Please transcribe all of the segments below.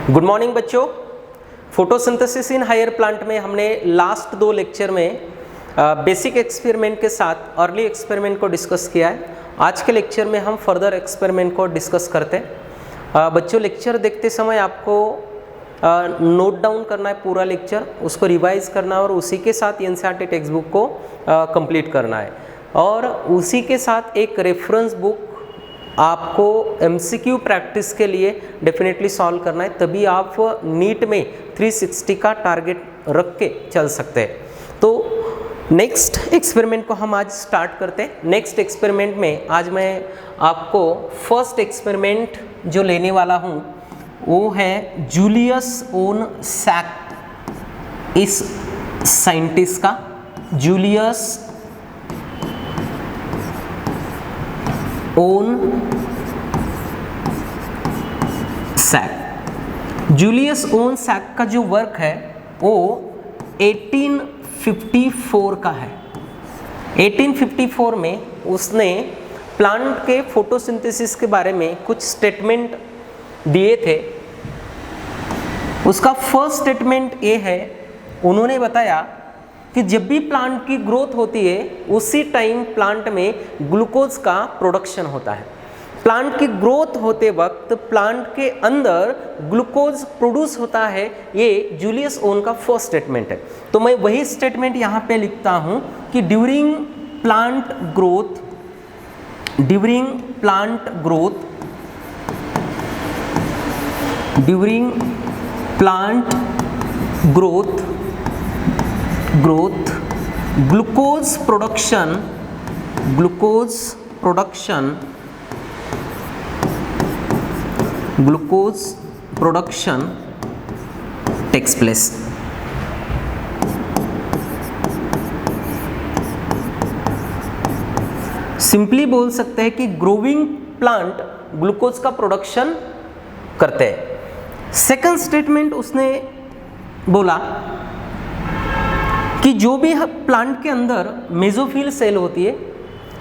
Good morning बच्चों। Photosynthesis in higher plant में हमने लास्ट दो लेक्चर में बेसिक एक्सपेरिमेंट के साथ अर्ली एक्सपेरिमेंट को डिस्कस किया है। आज के लेक्चर में हम फर्दर एक्सपेरिमेंट को डिस्कस करते हैं। बच्चों, लेक्चर देखते समय आपको नोट डाउन करना है पूरा लेक्चर, उसको रिवाइज करना है और उसी के साथ एनसीईआरटी टेक्स्ट बुक को कंप्लीट करना है और उसी के साथ एक रेफरेंस बुक आपको एमसीक्यू प्रैक्टिस के लिए डेफिनेटली सॉल्व करना है, तभी आप नीट में 360 का टारगेट रख के चल सकते हैं। तो नेक्स्ट एक्सपेरिमेंट को हम आज स्टार्ट करते हैं। नेक्स्ट एक्सपेरिमेंट में आज मैं आपको फर्स्ट एक्सपेरिमेंट जो लेने वाला हूँ वो है जूलियस ओन सैक, इस साइंटिस्ट का, Julius von Sachs. Julius von Sachs का जो वर्क है वो 1854 का है। 1854 में उसने प्लांट के फोटोसिंथेसिस के बारे में कुछ स्टेटमेंट दिए थे। उसका फर्स्ट स्टेटमेंट ये है, उन्होंने बताया कि जब भी प्लांट की ग्रोथ होती है उसी टाइम प्लांट में ग्लूकोज का प्रोडक्शन होता है। प्लांट की ग्रोथ होते वक्त प्लांट के अंदर ग्लूकोज प्रोड्यूस होता है। ये जूलियस ओन का फर्स्ट स्टेटमेंट है। तो मैं वही स्टेटमेंट यहाँ पे लिखता हूँ कि during plant growth glucose production takes place. Simply बोल सकते हैं कि ग्रोविंग प्लांट ग्लूकोज का प्रोडक्शन करते हैं। सेकंड स्टेटमेंट उसने बोला कि जो भी प्लांट के अंदर मेसोफिल सेल होती है,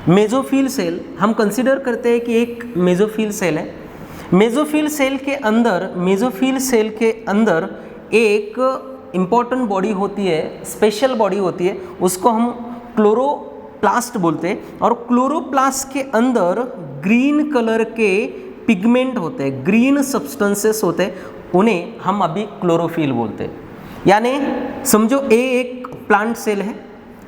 मेसोफिल सेल हम कंसीडर करते हैं कि एक मेसोफिल सेल है। मेसोफिल सेल के अंदर एक इम्पॉर्टेंट बॉडी होती है, स्पेशल बॉडी होती है, उसको हम क्लोरोप्लास्ट बोलते हैं। और क्लोरोप्लास्ट के अंदर ग्रीन कलर के पिगमेंट होते हैं, ग्रीन सब्सटेंसेस होते हैं, उन्हें हम अभी क्लोरोफिल बोलते हैं। यानी समझो ये एक प्लांट सेल है,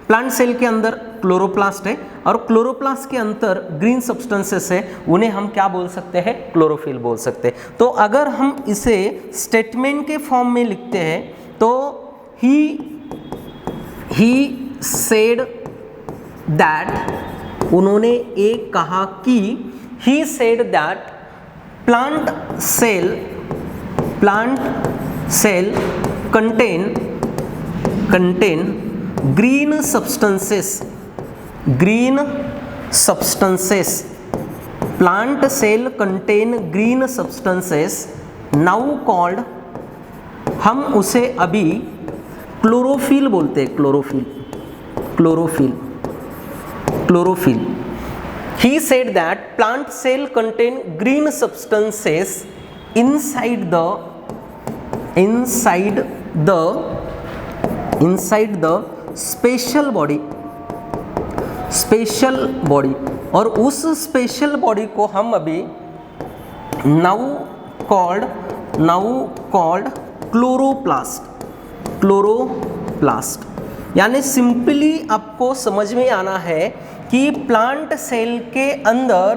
प्लांट सेल के अंदर क्लोरोप्लास्ट है और क्लोरोप्लास्ट के अंदर ग्रीन सब्सटेंसेस है, उन्हें हम क्या बोल सकते हैं? क्लोरोफिल बोल सकते हैं। तो अगर हम इसे स्टेटमेंट के फॉर्म में लिखते हैं तो ही सेड दैट, उन्होंने एक कहा कि he said that plant cell contain green substances, plant cell contain green substances now called, हम उसे अभी क्लोरोफिल बोलते हैं, chlorophyll. He said that plant cell contain green substances inside the special body, और उस स्पेशल बॉडी को हम अभी नाउ कॉल्ड क्लोरोप्लास्ट। यानी सिंपली आपको समझ में आना है कि प्लांट सेल के अंदर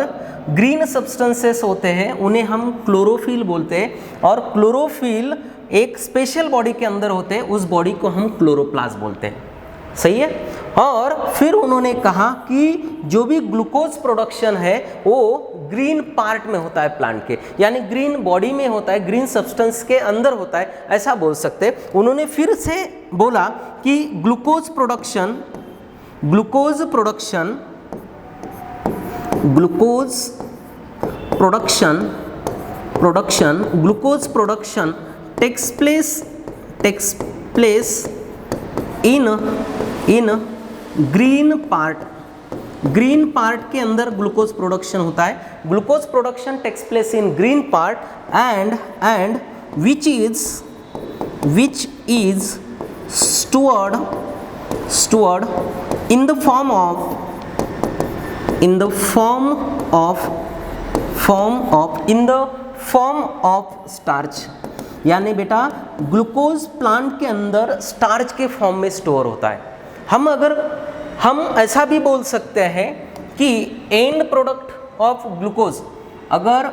ग्रीन सब्सटेंसेस होते हैं, उन्हें हम क्लोरोफिल बोलते हैं, और क्लोरोफिल एक स्पेशल बॉडी के अंदर होते हैं, उस बॉडी को हम क्लोरोप्लास्ट बोलते हैं। सही है। और फिर उन्होंने कहा कि जो भी ग्लूकोज प्रोडक्शन है वो ग्रीन पार्ट में होता है प्लांट के, यानी ग्रीन बॉडी में होता है, ग्रीन सब्सटेंस के अंदर होता है, ऐसा बोल सकते हैं। उन्होंने फिर से बोला कि glucose production takes place in green part के अंदर ग्लूकोज प्रोडक्शन होता है। Glucose production takes place in green part and which is stored in the form of starch। यानी बेटा ग्लूकोज प्लांट के अंदर स्टार्च के फॉर्म में स्टोर होता है। हम ऐसा भी बोल सकते हैं कि एंड प्रोडक्ट ऑफ ग्लूकोज, अगर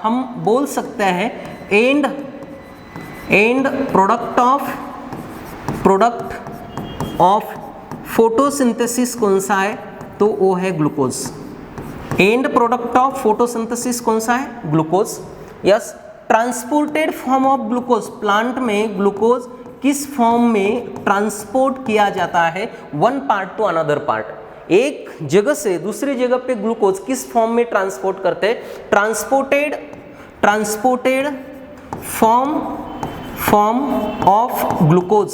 हम बोल सकते हैं एंड प्रोडक्ट ऑफ फोटोसिंथेसिस कौन सा है, तो वो है glucose. And product of photosynthesis कौन सा है, glucose. Yes, transported form of glucose, plant में ग्लूकोज किस फॉर्म में ट्रांसपोर्ट किया जाता है, one part two another part, एक जगह से दूसरी जगह पे ग्लूकोज किस फॉर्म में ट्रांसपोर्ट करते हैं, transported form of glucose.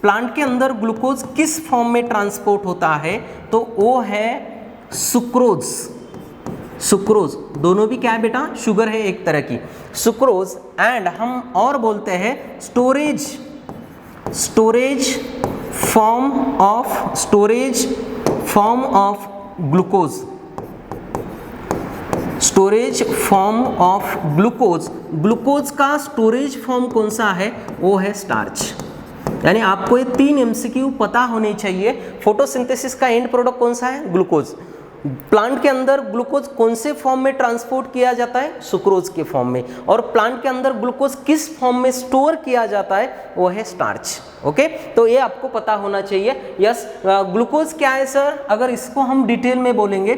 Plant के अंदर ग्लूकोज किस फॉर्म में ट्रांसपोर्ट होता है, तो वो है सुक्रोज। दोनों भी क्या है बेटा, शुगर है एक तरह की, सुक्रोज। एंड हम और बोलते हैं storage form of glucose. Glucose का स्टोरेज फॉर्म कौन सा है, वो है स्टार्च। यानी आपको ये 3 MCQ पता होने चाहिए। फोटोसिंथेसिस का एंड प्रोडक्ट कौन सा है, ग्लूकोज। प्लांट के अंदर ग्लूकोज कौन से फॉर्म में ट्रांसपोर्ट किया जाता है, सुक्रोज के फॉर्म में। और प्लांट के अंदर ग्लूकोज किस फॉर्म में स्टोर किया जाता है, वो है स्टार्च। ओके, तो ये आपको पता होना चाहिए। यस, ग्लूकोज क्या है सर, अगर इसको हम डिटेल में बोलेंगे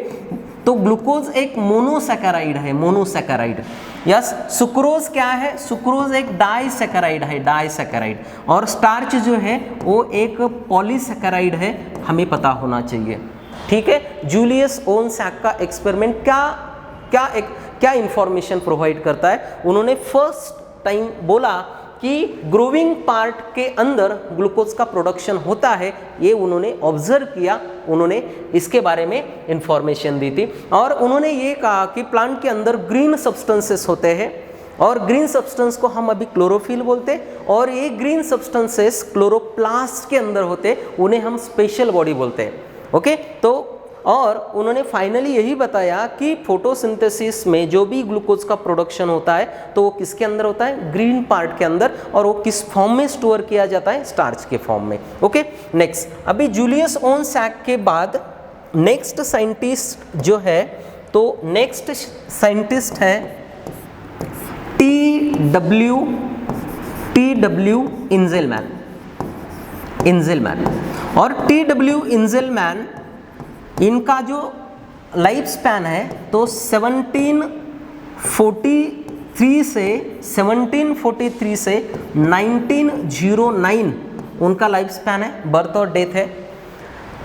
तो ग्लूकोज एक मोनोसैकेराइड है, मोनोसैकेराइड। यस, सुक्रोज क्या है, सुक्रोज एक डाइसैकेराइड है, डाइसैकेराइड। और स्टार्च जो है वो एक पॉलीसैकेराइड है, हमें पता होना चाहिए। ठीक है, जूलियस ओनसैक का एक्सपेरिमेंट क्या इंफॉर्मेशन प्रोवाइड करता है, उन्होंने फर्स्ट टाइम बोला कि ग्रोविंग पार्ट के अंदर ग्लूकोज का प्रोडक्शन होता है, ये उन्होंने ऑब्जर्व किया, उन्होंने इसके बारे में इंफॉर्मेशन दी थी। और उन्होंने ये कहा कि प्लांट के अंदर ग्रीन सब्सटेंसेस होते हैं, और ग्रीन सब्सटेंस को हम अभी क्लोरोफिल बोलते हैं, और ये ग्रीन सब्सटेंसेस क्लोरोप्लास्ट के अंदर होते हैं, उन्हें हम स्पेशल बॉडी बोलते हैं। ओके, तो और उन्होंने फाइनली यही बताया कि फोटोसिंथेसिस में जो भी ग्लूकोज का प्रोडक्शन होता है तो वो किसके अंदर होता है, ग्रीन पार्ट के अंदर, और वो किस फॉर्म में स्टोर किया जाता है, स्टार्च के फॉर्म में। ओके, नेक्स्ट, अभी जूलियस ओनसैक के बाद नेक्स्ट साइंटिस्ट जो है, तो नेक्स्ट साइंटिस्ट है टी डब्ल्यू इंजेलमैन। और टी.डब्ल्यू. इंजेलमैन, इनका जो लाइफ स्पैन है तो 1743 से 1909 उनका लाइफ स्पैन है, बर्थ और डेथ है।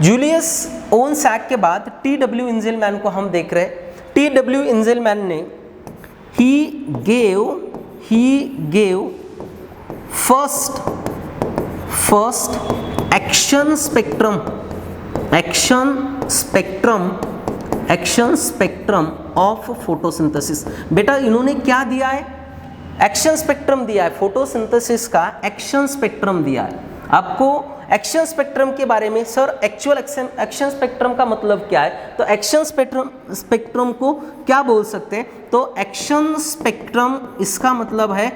जूलियस ओनसैक के बाद टी.डब्ल्यू. इंजेलमैन को हम देख रहे हैं। टी.डब्ल्यू. इंजेलमैन ने he gave first action spectrum of photosynthesis. बेटा इन्होंने क्या दिया है, एक्शन स्पेक्ट्रम दिया है, फोटोसिंथेसिस का एक्शन स्पेक्ट्रम दिया है। आपको एक्शन स्पेक्ट्रम के बारे में, सर एक्चुअल एक्शन स्पेक्ट्रम का मतलब क्या है, तो एक्शन स्पेक्ट्रम को क्या बोल सकते हैं, तो एक्शन स्पेक्ट्रम इसका मतलब है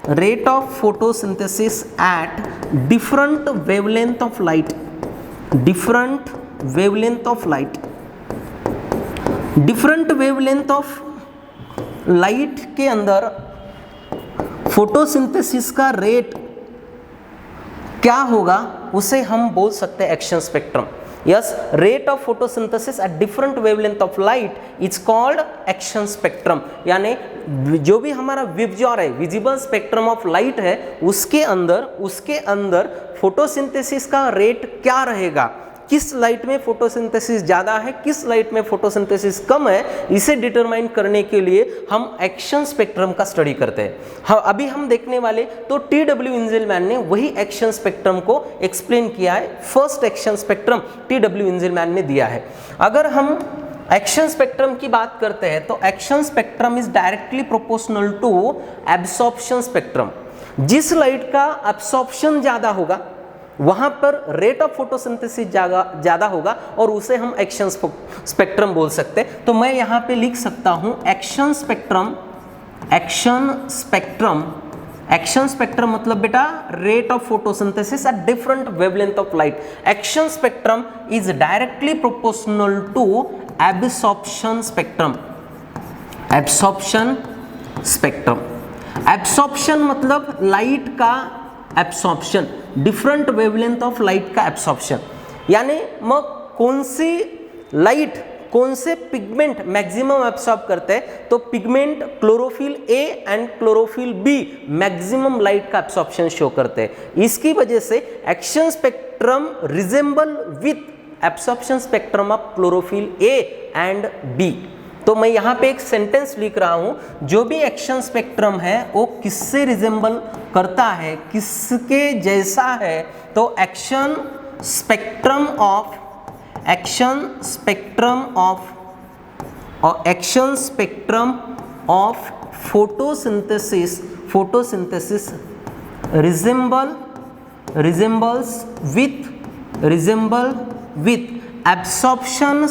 rate of photosynthesis at different wavelength of light. Different wavelength of light के अंदर फोटोसिंथेसिस का रेट क्या होगा, उसे हम बोल सकते हैं action spectrum. Yes, rate of photosynthesis at different wavelength of light is called action spectrum. यानी जो भी हमारा विबज्योर है, विजिबल स्पेक्ट्रम ऑफ लाइट है, उसके अंदर फोटोसिंथेसिस का रेट क्या रहेगा, किस लाइट में फोटोसिंथेसिस ज़्यादा है, किस लाइट में फोटोसिंथेसिस कम है, इसे डिटरमाइन करने के लिए हम एक्शन स्पेक्ट्रम का स्टडी करते हैं। हाँ, अभी हम देखने वाले तो टी.डब्ल्यू. इंजेलमैन ने वही एक्शन स्पेक्ट्रम को एक्सप्लेन किया है। First action spectrum T W. Engelmann ने दिया है। अगर हम एक्शन स्पेक्ट्रम की बात करते हैं तो action spectrum is directly proportional to absorption spectrum. जिस लाइट का एब्सॉर्प्शन ज़्यादा होगा वहाँ पर रेट ऑफ फोटोसिंथेसिस ज़्यादा होगा और उसे हम एक्शन स्पेक्ट्रम बोल सकते हैं। तो मैं यहाँ पे लिख सकता हूँ एक्शन स्पेक्ट्रम, एक्शन स्पेक्ट्रम मतलब बेटा rate of photosynthesis at different wavelength of light. Action spectrum is directly proportional to absorption spectrum. Absorption spectrum, absorption मतलब लाइट का absorption, different wavelength of light का एब्सॉर्प्शन, यानी मग कौन सी लाइट कौन से पिगमेंट मैक्सिमम एब्सॉर्ब करते हैं तो pigment chlorophyll A and chlorophyll B maximum light का एब्सॉर्प्शन शो करते हैं। इसकी वजह से action spectrum resemble with absorption spectrum of chlorophyll A and B. तो मैं यहाँ पे एक सेंटेंस लिख रहा हूँ, जो भी एक्शन स्पेक्ट्रम है वो किससे रिजेंबल करता है, किसके जैसा है, तो action spectrum of photosynthesis resembles with absorption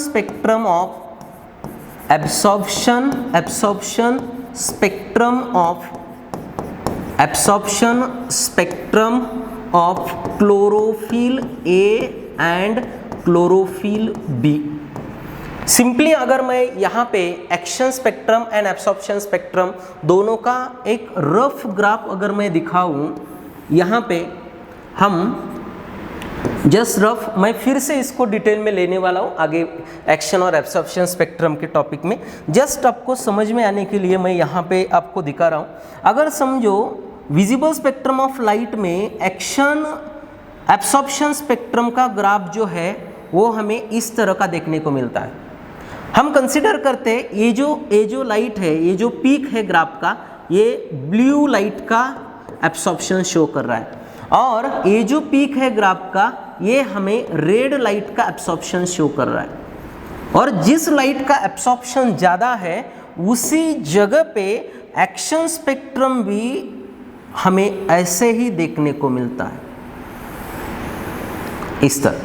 spectrum of chlorophyll A and chlorophyll B। Simply अगर मैं यहाँ पे action spectrum and absorption spectrum दोनों का एक रफ ग्राफ अगर मैं दिखाऊं, यहाँ पे हम जस्ट रफ, मैं फिर से इसको डिटेल में लेने वाला हूँ आगे एक्शन और एब्सॉर्प्शन स्पेक्ट्रम के टॉपिक में। जस्ट आपको समझ में आने के लिए मैं यहाँ पे आपको दिखा रहा हूँ। अगर समझो विजिबल स्पेक्ट्रम ऑफ लाइट में एक्शन एब्सॉर्प्शन स्पेक्ट्रम का ग्राफ जो है वो हमें इस तरह का देखने को मिलता है। हम कंसिडर करते हैं ये जो लाइट है, ये जो पीक है ग्राफ का, ये ब्लू लाइट का एब्सॉर्प्शन शो कर रहा है, और ये जो पीक है ग्राफ का ये हमें रेड लाइट का एब्सॉर्प्शन शो कर रहा है। और जिस लाइट का एब्सॉर्प्शन ज़्यादा है उसी जगह पे एक्शन स्पेक्ट्रम भी हमें ऐसे ही देखने को मिलता है, इस तरह।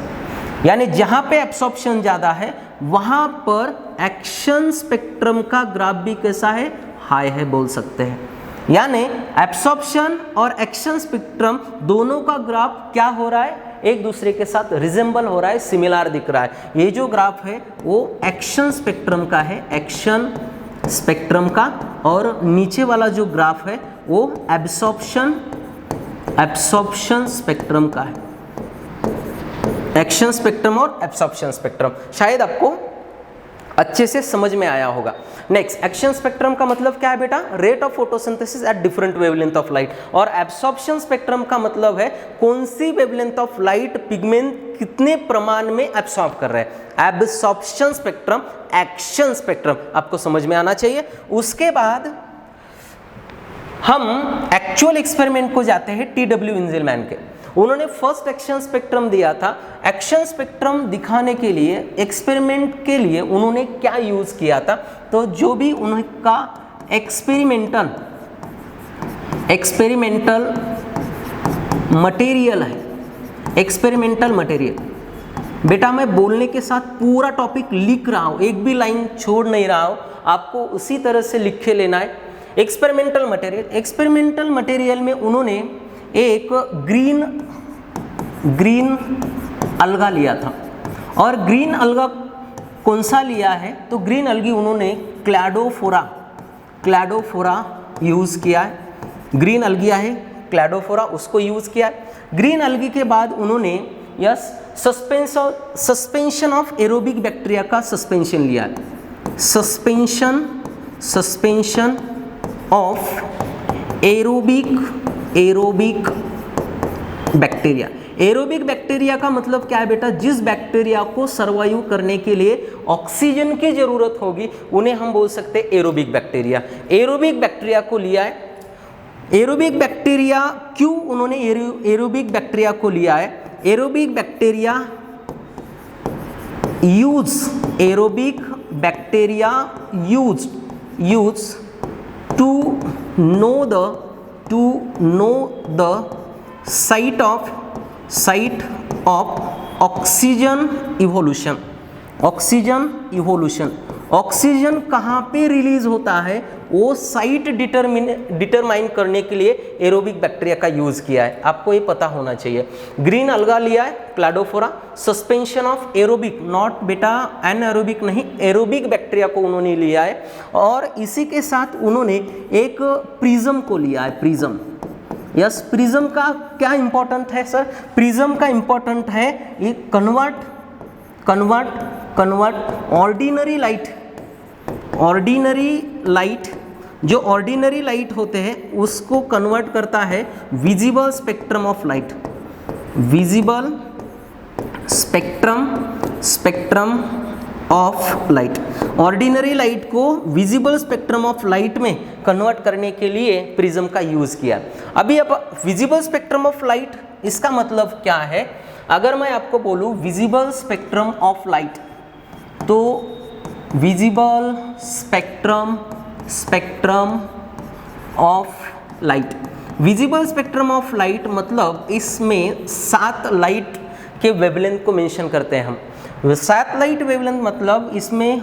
यानी जहाँ पे एब्सॉर्प्शन ज़्यादा है वहाँ पर एक्शन स्पेक्ट्रम का ग्राफ भी कैसा है, हाई है बोल सकते हैं। यानी एब्सॉर्प्शन और एक्शन स्पेक्ट्रम दोनों का ग्राफ क्या हो रहा है, एक दूसरे के साथ रिजेंबल हो रहा है, सिमिलर दिख रहा है। ये जो ग्राफ है वो एक्शन स्पेक्ट्रम का है, एक्शन स्पेक्ट्रम का, और नीचे वाला जो ग्राफ है वो एब्सॉर्प्शन स्पेक्ट्रम का है। एक्शन स्पेक्ट्रम और एब्सॉर्प्शन स्पेक्ट्रम शायद आपको अच्छे से समझ में आया होगा। नेक्स्ट, एक्शन स्पेक्ट्रम का मतलब क्या है बेटा, rate of photosynthesis at different wavelength of light, और एब्सॉर्प्शन स्पेक्ट्रम का मतलब है कौन सी वेवलेंथ ऑफ लाइट पिगमेंट कितने प्रमाण में एब्सॉर्ब कर रहे हैं। एब्सॉर्प्शन स्पेक्ट्रम, एक्शन स्पेक्ट्रम आपको समझ में आना चाहिए। उसके बाद हम एक्चुअल एक्सपेरिमेंट को जाते हैं TW इंजेलमैन के। उन्होंने फर्स्ट एक्शन स्पेक्ट्रम दिया था। एक्शन स्पेक्ट्रम दिखाने के लिए, एक्सपेरिमेंट के लिए उन्होंने क्या यूज किया था, तो जो भी उनका एक्सपेरिमेंटल मटेरियल है, एक्सपेरिमेंटल मटेरियल, बेटा मैं बोलने के साथ पूरा टॉपिक लिख रहा हूँ, एक भी लाइन छोड़ नहीं रहा हूँ, आपको उसी तरह से लिख के लेना है। एक्सपेरिमेंटल मटेरियल में उन्होंने एक ग्रीन अलगा लिया था, और ग्रीन अलगा कौन सा लिया है, तो ग्रीन अलगी उन्होंने क्लैडोफोरा यूज़ किया है। ग्रीन अलगिया है क्लैडोफोरा, उसको यूज़ किया है। ग्रीन अलगी के बाद उन्होंने सस्पेंशन ऑफ एरोबिक बैक्टीरिया का सस्पेंशन लिया है। Suspension of aerobic bacteria. Aerobic bacteria का मतलब क्या है बेटा, जिस बैक्टीरिया को सर्वाइव करने के लिए ऑक्सीजन की जरूरत होगी उन्हें हम बोल सकते हैं एरोबिक बैक्टीरिया। एरोबिक बैक्टीरिया को लिया है। एरोबिक बैक्टीरिया क्यों उन्होंने एरोबिक बैक्टीरिया को लिया है, aerobic bacteria used to know the site of oxygen evolution. Oxygen कहाँ पे रिलीज होता है वो साइट डिटरमाइन करने के लिए एरोबिक बैक्टीरिया का यूज किया है, आपको ये पता होना चाहिए। ग्रीन अलगा लिया है क्लाडोफोरा, सस्पेंशन ऑफ एरोबिक, नॉट बेटा एनाएरोबिक नहीं, एरोबिक बैक्टीरिया को उन्होंने लिया है। और इसी के साथ उन्होंने एक प्रिज्म को लिया है, प्रिज्म। यस, प्रिज्म का क्या इंपॉर्टेंट है सर? प्रिज्म का इंपॉर्टेंट है ये कन्वर्ट ऑर्डिनरी लाइट होते हैं उसको कन्वर्ट करता है visible spectrum of light, visible spectrum of light. Ordinary light को विजिबल स्पेक्ट्रम ऑफ लाइट में कन्वर्ट करने के लिए प्रिज्म का यूज किया। अभी अब विजिबल स्पेक्ट्रम ऑफ लाइट इसका मतलब क्या है? अगर मैं आपको बोलूं विजिबल स्पेक्ट्रम ऑफ लाइट, तो visible spectrum of light, visible spectrum of light मतलब इसमें 7 लाइट के वेवलेंथ को मेंशन करते हैं हम। 7 लाइट वेवलेंथ मतलब इसमें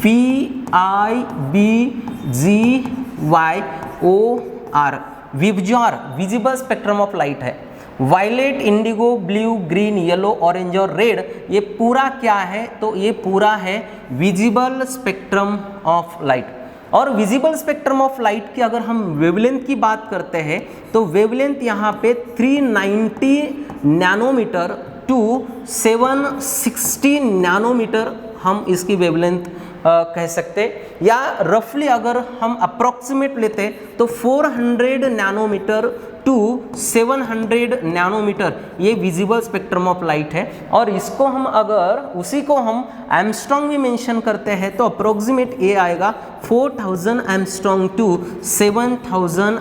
VIBGYOR VIBGYOR visible spectrum of light है। Violet, indigo, blue, green, yellow, orange और रेड, ये पूरा क्या है? तो ये पूरा है विजिबल स्पेक्ट्रम ऑफ लाइट। और विजिबल स्पेक्ट्रम ऑफ लाइट की अगर हम वेवलेंथ की बात करते हैं तो वेवलेंथ यहाँ पे 390 नैनोमीटर टू 760 नैनोमीटर हम इसकी वेवलेंथ कह सकते, या रफली अगर हम अप्रॉक्सीमेट लेते तो 400 नैनोमीटर टू 700 नैनोमीटर ये विजिबल स्पेक्ट्रम ऑफ लाइट है। और इसको हम अगर उसी को हम एमस्ट्रॉन्ग में मेंशन करते हैं तो अप्रोक्सीमेट ये आएगा 4000 एमस्ट्रॉन्ग टू 7000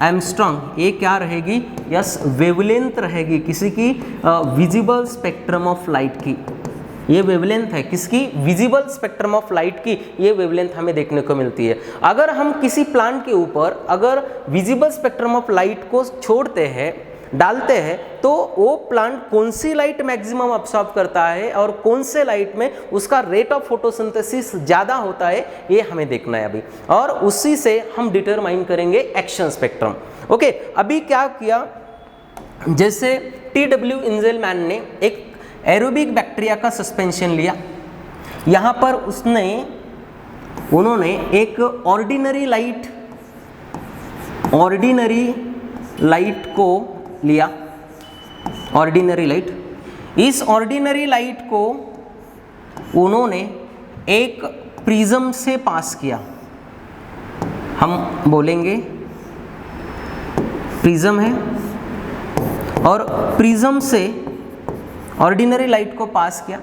एमस्ट्रॉन्ग। ये क्या रहेगी? यस, वेवलेंथ रहेगी किसी की विजिबल स्पेक्ट्रम ऑफ लाइट की। ये वेवलेंथ है किसकी? विजिबल स्पेक्ट्रम ऑफ लाइट की ये वेवलेंथ हमें देखने को मिलती है। अगर हम किसी प्लांट के ऊपर अगर विजिबल स्पेक्ट्रम ऑफ लाइट को छोड़ते हैं, डालते हैं, तो वो प्लांट कौन सी लाइट मैक्सिमम अब्सॉर्ब करता है और कौन से लाइट में उसका रेट ऑफ फोटोसिंथेसिस ज़्यादा होता है, ये हमें देखना है अभी। और उसी से हम डिटरमाइन करेंगे एक्शन स्पेक्ट्रम। ओके, अभी क्या किया, जैसे TW इंजेलमैन ने एक एरोबिक बैक्टीरिया का सस्पेंशन लिया, यहाँ पर उन्होंने एक ऑर्डिनरी लाइट को लिया, ऑर्डिनरी लाइट। इस ऑर्डिनरी लाइट को उन्होंने एक प्रिज्म से पास किया, हम बोलेंगे प्रिज्म है, और प्रिज्म से ऑर्डिनरी लाइट को पास किया।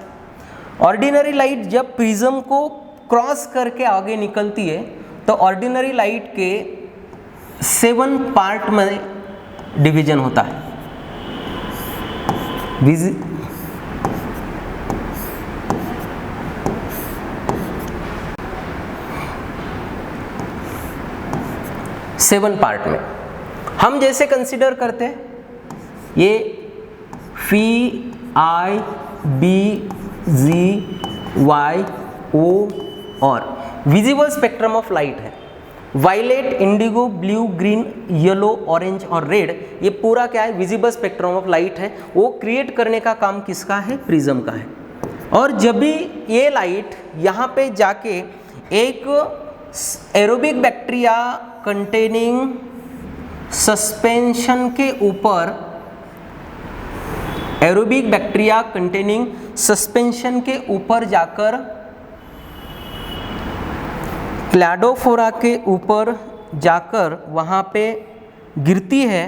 ऑर्डिनरी लाइट जब प्रिज्म को क्रॉस करके आगे निकलती है तो ऑर्डिनरी लाइट के 7 पार्ट में डिवीजन होता है। 7 पार्ट में हम जैसे कंसीडर करते हैं, ये VIBGYO और विजिबल स्पेक्ट्रम ऑफ लाइट है। Violet, indigo, blue, green, yellow, orange और रेड, ये पूरा क्या है? विजिबल स्पेक्ट्रम ऑफ लाइट है। वो क्रिएट करने का काम किसका है? प्रिज्म का है। और जब भी ये लाइट यहाँ पे जाके एक एरोबिक बैक्टीरिया कंटेनिंग सस्पेंशन के ऊपर, एरोबिक बैक्टीरिया कंटेनिंग सस्पेंशन के ऊपर जाकर क्लैडोफोरा के ऊपर जाकर वहाँ पे गिरती है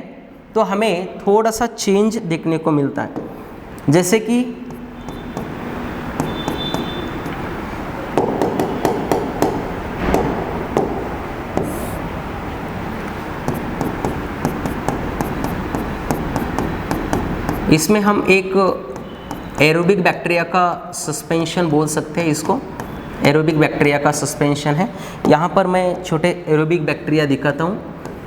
तो हमें थोड़ा सा चेंज देखने को मिलता है। जैसे कि इसमें हम एक एरोबिक बैक्टीरिया का सस्पेंशन बोल सकते हैं इसको, एरोबिक बैक्टीरिया का सस्पेंशन है। यहाँ पर मैं छोटे एरोबिक बैक्टीरिया दिखाता हूँ,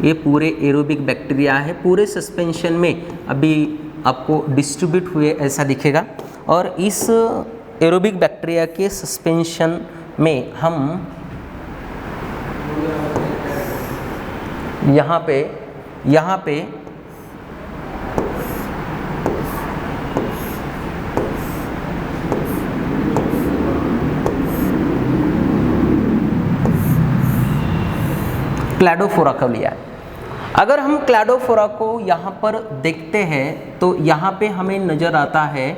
ये पूरे एरोबिक बैक्टीरिया है, पूरे सस्पेंशन में अभी आपको डिस्ट्रीब्यूट हुए ऐसा दिखेगा। और इस एरोबिक बैक्टीरिया के सस्पेंशन में हम यहाँ पे क्लैडोफोरा को लिया है। अगर हम क्लैडोफोरा को यहाँ पर देखते हैं तो यहाँ पे हमें नज़र आता है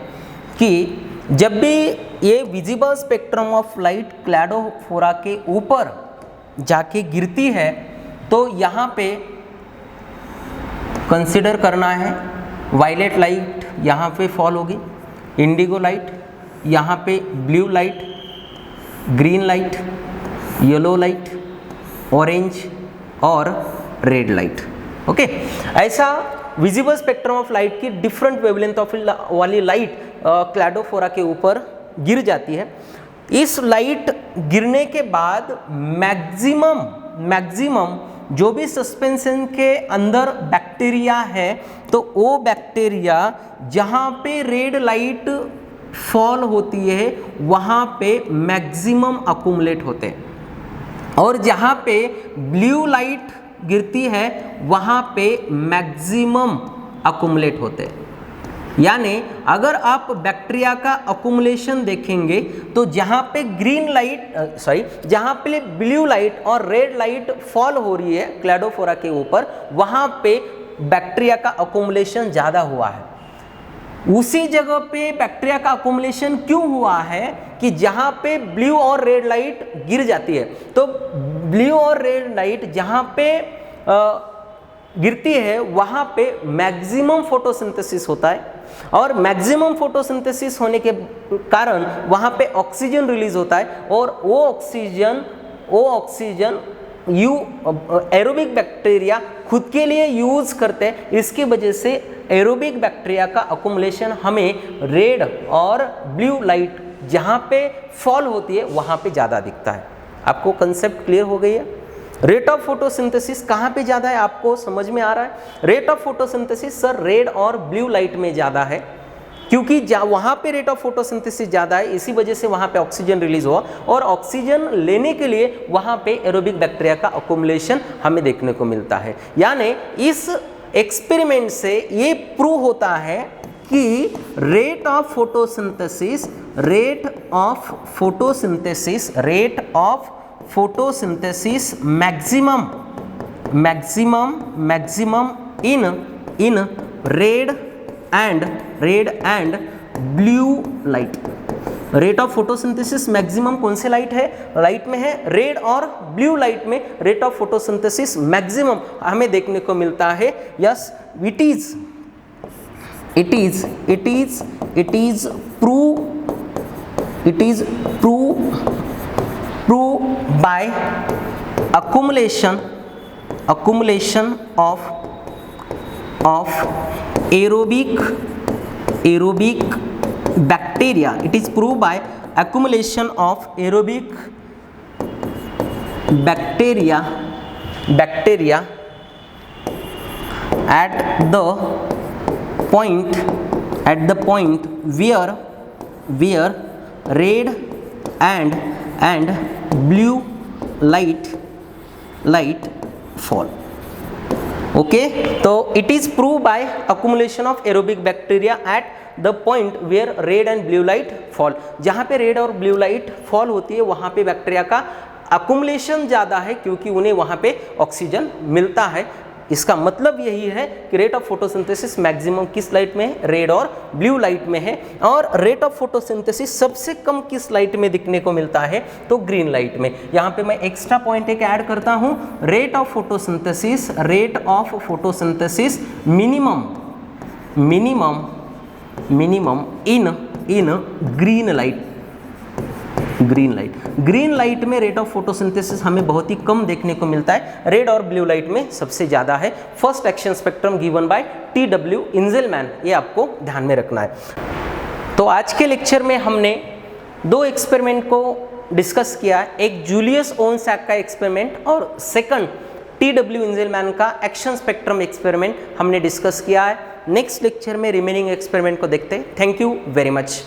कि जब भी ये visible spectrum of light Cladophora के ऊपर जाके गिरती है तो यहाँ पे कंसिडर करना है वायलेट लाइट यहाँ पे फॉल होगी, इंडिगो लाइट, यहाँ पे blue light, green light, yellow light, orange और रेड लाइट। ओके, ऐसा विजिबल स्पेक्ट्रम ऑफ लाइट की डिफरेंट वेवलेंथ ऑफ वाली लाइट क्लैडोफोरा के ऊपर गिर जाती है। इस लाइट गिरने के बाद मैक्सिमम जो भी सस्पेंशन के अंदर बैक्टीरिया है तो वो बैक्टीरिया जहाँ पे रेड लाइट फॉल होती है वहाँ पे मैक्सिमम अकुमुलेट होते हैं, और जहाँ पे ब्लू लाइट गिरती है वहाँ पे मैक्सिमम अकुमुलेट होते हैं। यानी अगर आप बैक्टीरिया का अकुमुलेशन देखेंगे तो जहाँ पे जहाँ पे ब्लू लाइट और रेड लाइट फॉल हो रही है क्लैडोफोरा के ऊपर, वहाँ पे बैक्टीरिया का अकुमुलेशन ज़्यादा हुआ है। उसी जगह पे बैक्टीरिया का अकुमुलेशन क्यों हुआ है कि जहाँ पे ब्लू और रेड लाइट गिर जाती है, तो ब्लू और रेड लाइट जहाँ पे गिरती है वहाँ पे मैक्सिमम फोटोसिंथेसिस होता है, और मैक्सिमम फोटोसिंथेसिस होने के कारण वहाँ पे ऑक्सीजन रिलीज होता है, और वो ऑक्सीजन एरोबिक बैक्टीरिया खुद के लिए यूज करते हैं। इसकी वजह से एरोबिक बैक्टीरिया का अकुमुलेशन हमें रेड और ब्लू लाइट जहाँ पे फॉल होती है वहाँ पे ज़्यादा दिखता है। आपको कंसेप्ट क्लियर हो गई है? रेट ऑफ फोटोसिंथेसिस कहाँ पे ज़्यादा है आपको समझ में आ रहा है? Rate of photosynthesis sir red और ब्लू लाइट में ज़्यादा है, क्योंकि वहाँ पे रेट ऑफ फोटोसिंथेसिस ज़्यादा है, इसी वजह से वहाँ पे ऑक्सीजन रिलीज हुआ, और ऑक्सीजन लेने के लिए वहाँ पे एरोबिक बैक्टीरिया का अकुमुलेशन हमें देखने को मिलता है। यानी इस एक्सपेरिमेंट से ये प्रूव होता है कि rate of photosynthesis maximum in red and blue light. Rate of photosynthesis maximum कौन से लाइट में है? रेड और ब्लू लाइट में रेट ऑफ फोटोसिंथेसिस मैक्सिमम हमें देखने को मिलता है। Yes, it is prove by accumulation of aerobic bacteria. It is proved by accumulation of aerobic bacteria at the point where red and blue light fall. Okay, so it is proved by accumulation of aerobic bacteria at the point where red and blue light fall. जहाँ पे red और blue light fall होती है वहाँ पे bacteria का accumulation ज़्यादा है, क्योंकि उन्हें वहाँ पे ऑक्सीजन मिलता है। इसका मतलब यही है कि रेट ऑफ फोटोसिंथेसिस मैक्सिमम किस लाइट में है? रेड और ब्लू लाइट में है। और रेट ऑफ फोटोसिंथेसिस सबसे कम किस लाइट में दिखने को मिलता है? तो ग्रीन लाइट में। यहाँ पे मैं एक्स्ट्रा पॉइंट एक ऐड करता हूँ, rate of photosynthesis minimum in green light में रेट ऑफ फोटोसिंथेसिस हमें बहुत ही कम देखने को मिलता है, रेड और ब्लू लाइट में सबसे ज़्यादा है। First action spectrum given by TW इंजेलमैन, ये आपको ध्यान में रखना है। तो आज के लेक्चर में हमने दो एक्सपेरिमेंट को डिस्कस किया, एक जूलियस ओनसैक का एक्सपेरिमेंट और सेकंड TW इंजेलमैन का एक्शन स्पेक्ट्रम एक्सपेरिमेंट हमने डिस्कस किया है। नेक्स्ट लेक्चर में रिमेनिंग एक्सपेरिमेंट को देखते हैं। Thank you very much.